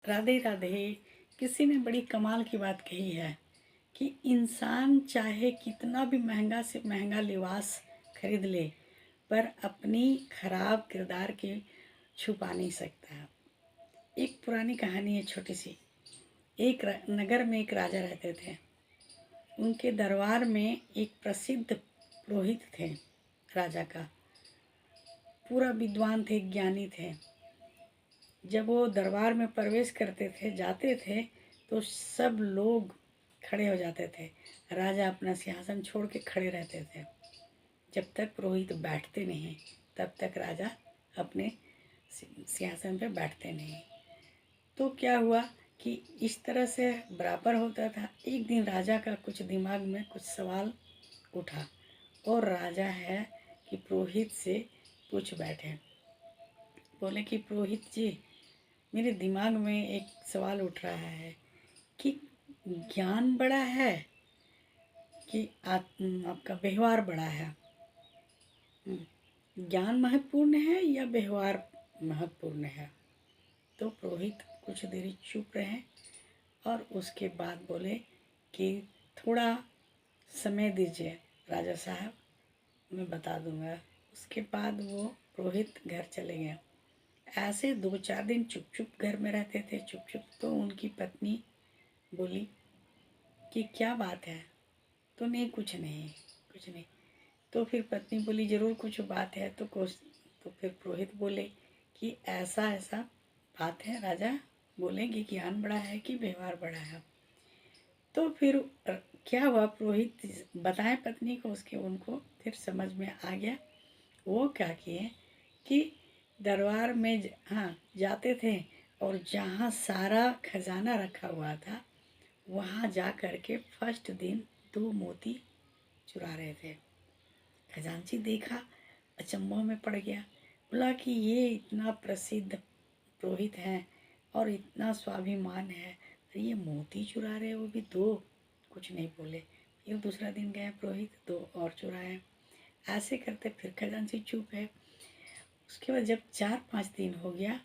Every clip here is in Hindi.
राधे राधे। किसी ने बड़ी कमाल की बात कही है कि इंसान चाहे कितना भी महंगा से महंगा लिबास खरीद ले, पर अपनी खराब किरदार के छुपा नहीं सकता है। एक पुरानी कहानी है छोटी सी। एक नगर में एक राजा रहते थे। उनके दरबार में एक प्रसिद्ध पुरोहित थे। राजा का पूरा विद्वान थे, ज्ञानी थे। जब वो दरबार में प्रवेश करते थे, जाते थे, तो सब लोग खड़े हो जाते थे। राजा अपना सिंहासन छोड़ के खड़े रहते थे। जब तक पुरोहित बैठते नहीं तब तक राजा अपने सिंहासन पे बैठते नहीं। तो क्या हुआ कि इस तरह से बराबर होता था। एक दिन राजा का कुछ दिमाग में कुछ सवाल उठा और राजा है कि पुरोहित से पूछ बैठे। बोले कि पुरोहित जी, मेरे दिमाग में एक सवाल उठ रहा है कि ज्ञान बड़ा है कि आपका व्यवहार बड़ा है। ज्ञान महत्वपूर्ण है या व्यवहार महत्वपूर्ण है? तो पुरोहित कुछ देर चुप रहे और उसके बाद बोले कि थोड़ा समय दीजिए राजा साहब, मैं बता दूंगा। उसके बाद वो पुरोहित घर चले गए। ऐसे 2-4 दिन चुप चुप घर में रहते थे, चुप चुप। तो उनकी पत्नी बोली कि क्या बात है? तो नहीं, कुछ नहीं, कुछ नहीं। तो फिर पत्नी बोली जरूर कुछ बात है। तो फिर पुरोहित बोले कि ऐसा ऐसा बात है। राजा बोले कि ज्ञान बड़ा है कि व्यवहार बड़ा है। तो फिर क्या हुआ, पुरोहित बताएं पत्नी को, उसके उनको फिर समझ में आ गया। वो क्या किए कि दरबार में हाँ जाते थे और जहाँ सारा खजाना रखा हुआ था वहाँ जा कर के फर्स्ट दिन 2 मोती चुरा रहे थे। खजांची देखा, अचंभों में पड़ गया। बोला कि ये इतना प्रसिद्ध पुरोहित हैं और इतना स्वाभिमान है, ये मोती चुरा रहे, वो भी 2। कुछ नहीं बोले। फिर दूसरा दिन गए पुरोहित, 2 और चुराए। ऐसे करते फिर खजांची चुप है। उसके बाद जब 4-5 दिन हो गया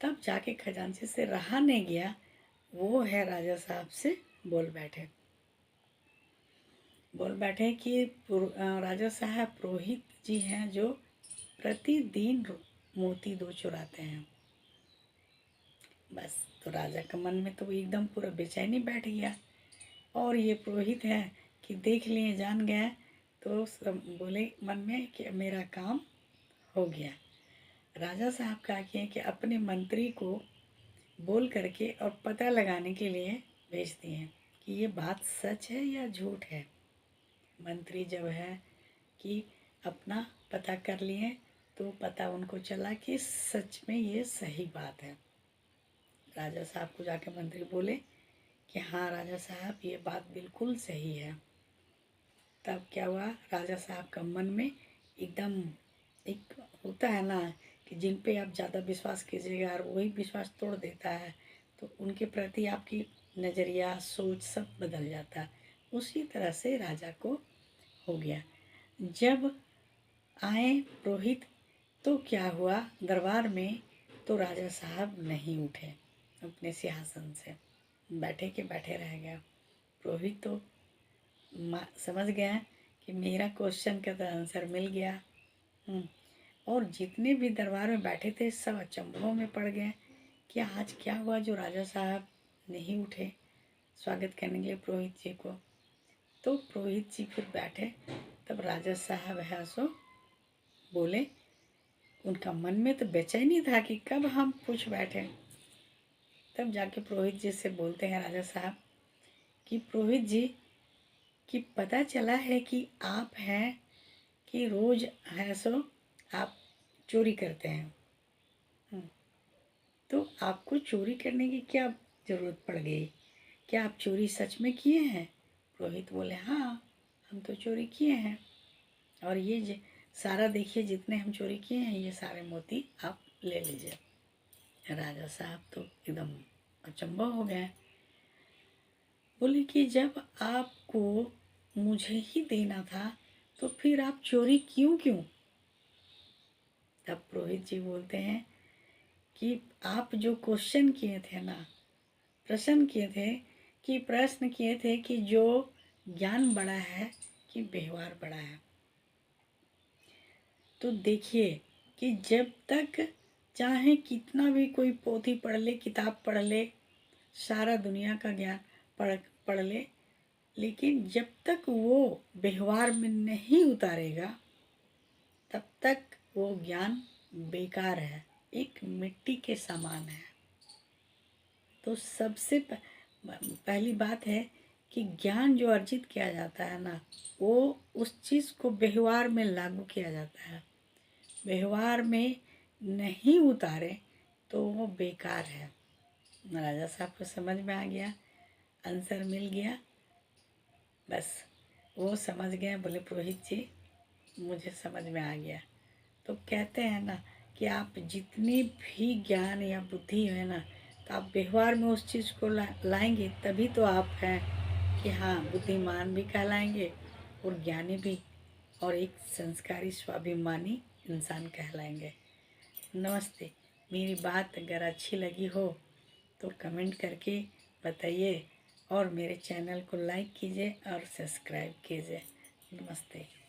तब जाके खजांची से रहा नहीं गया, वो है राजा साहब से बोल बैठे कि राजा साहब, पुरोहित जी हैं जो प्रतिदिन मोती 2 चुराते हैं। बस तो राजा का मन में तो एकदम पूरा बेचैनी बैठ गया। और ये पुरोहित है कि देख लिए, जान गए। तो सब बोले मन में कि मेरा काम हो गया। राजा साहब क्या किए कि अपने मंत्री को बोल करके और पता लगाने के लिए भेज दिए कि ये बात सच है या झूठ है। मंत्री जब है कि अपना पता कर लिए तो पता उनको चला कि सच में ये सही बात है। राजा साहब को जाके मंत्री बोले कि हाँ राजा साहब, ये बात बिल्कुल सही है। तब क्या हुआ, राजा साहब का मन में एकदम, एक होता है ना कि जिन पे आप ज़्यादा विश्वास कीजिएगा और वही विश्वास तोड़ देता है, तो उनके प्रति आपकी नज़रिया, सोच सब बदल जाता है। उसी तरह से राजा को हो गया। जब आए पुरोहित तो क्या हुआ, दरबार में तो राजा साहब नहीं उठे, अपने सिंहासन से बैठे के बैठे रह गए। पुरोहित तो समझ गया कि मेरा क्वेश्चन का तो आंसर मिल गया। और जितने भी दरबार में बैठे थे सब अचंभों में पड़ गए कि आज क्या हुआ जो राजा साहब नहीं उठे स्वागत करने के लिए पुरोहित जी को। तो पुरोहित जी फिर बैठे, तब राजा साहब है सो बोले। उनका मन में तो बेचैनी था कि कब हम पूछ बैठे। तब जाके पुरोहित जी से बोलते हैं राजा साहब कि पुरोहित जी, कि पता चला है कि आप हैं कि रोज़ है सो आप चोरी करते हैं। तो आपको चोरी करने की क्या ज़रूरत पड़ गई? क्या आप चोरी सच में किए हैं? पुरोहित बोले हाँ, हम तो चोरी किए हैं। और ये सारा देखिए, जितने हम चोरी किए हैं ये सारे मोती आप ले लीजिए। राजा साहब तो एकदम अचंभा हो गए। बोले कि जब आपको मुझे ही देना था तो फिर आप चोरी क्यों? तब पुरोहित जी बोलते हैं कि आप जो क्वेश्चन किए थे ना, प्रश्न किए थे कि जो ज्ञान बड़ा है कि व्यवहार बड़ा है। तो देखिए कि जब तक चाहे कितना भी कोई पोथी पढ़ ले, किताब पढ़ ले, सारा दुनिया का ज्ञान पढ़ पढ़ ले, लेकिन जब तक वो व्यवहार में नहीं उतारेगा तब तक वो ज्ञान बेकार है, एक मिट्टी के समान है। तो सबसे पहली बात है कि ज्ञान जो अर्जित किया जाता है ना, वो उस चीज़ को व्यवहार में लागू किया जाता है। व्यवहार में नहीं उतारे तो वो बेकार है। राजा साहब को समझ में आ गया, आंसर मिल गया, बस वो समझ गए। बोले पुरोहित जी मुझे समझ में आ गया। तो कहते हैं ना कि आप जितनी भी ज्ञान या बुद्धि है ना, तो आप व्यवहार में उस चीज़ को लाएंगे तभी तो आप हैं कि हाँ बुद्धिमान भी कहलाएंगे और ज्ञानी भी, और एक संस्कारी स्वाभिमानी इंसान कहलाएंगे। नमस्ते। मेरी बात अगर अच्छी लगी हो तो कमेंट करके बताइए और मेरे चैनल को लाइक कीजिए और सब्सक्राइब कीजिए। नमस्ते।